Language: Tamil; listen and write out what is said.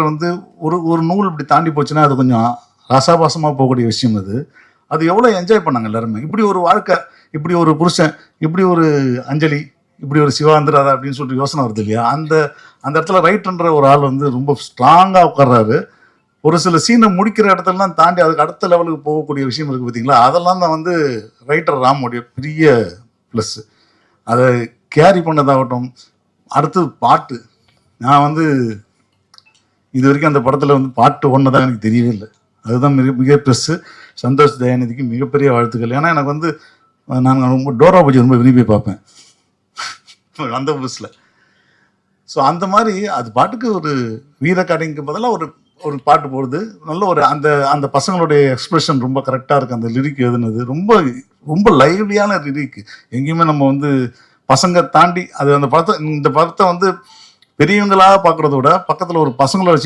வந்து ஒரு ஒரு நூல் இப்படி தாண்டி போச்சுன்னா அது கொஞ்சம் ரசாபாசமாக போகக்கூடிய விஷயம் அது. அது எவ்வளோ என்ஜாய் பண்ணாங்க எல்லாருமே. இப்படி ஒரு வாழ்க்கை, இப்படி ஒரு புருஷன், இப்படி ஒரு அஞ்சலி, இப்படி ஒரு சிவாந்திராதா அப்படின்னு சொல்லிட்டு யோசனை வருது இல்லையா? அந்த அந்த இடத்துல ரைட்டர்ன்ற ஒரு ஆள் வந்து ரொம்ப ஸ்ட்ராங்காக உட்கார்றாரு. ஒரு சில சீனை முடிக்கிற இடத்துலலாம் தாண்டி அதுக்கு அடுத்த லெவலுக்கு போகக்கூடிய விஷயம் இருக்குது பார்த்தீங்களா? அதெல்லாம் தான் வந்து ரைட்டர் ராமுடைய பெரிய ப்ளஸ். அதை கேரி பண்ணதாகட்டும், அடுத்தது பாட்டு. நான் வந்து இது வரைக்கும் அந்த படத்தில் வந்து பாட்டு ஒன்று தான் எனக்கு தெரியவே இல்லை. அதுதான் மிக மிக ப்ளஸ்ஸு. சந்தோஷ் தயாநிதிக்கு மிகப்பெரிய வாழ்த்துக்கள். ஏன்னா எனக்கு வந்து நான் ரொம்ப டோரா பூஜை ரொம்ப விரும்பி பார்ப்பேன் அந்த புதுசில். ஸோ அந்த மாதிரி அது பாட்டுக்கு ஒரு வீரக்கடைக்கு பதிலாக ஒரு ஒரு பாட்டு போடுது. நல்ல ஒரு அந்த அந்த பசங்களுடைய எக்ஸ்பிரஷன் ரொம்ப கரெக்டாக இருக்குது. அந்த லிரிக் எழுதுனது ரொம்ப ரொம்ப லைவ்லியான லிரிக். எங்கேயுமே நம்ம வந்து பசங்க தாண்டி அது அந்த படத்தை இந்த படத்தை வந்து பெரியவங்களாக பார்க்குறத விட பக்கத்தில் ஒரு பசங்களை வச்சு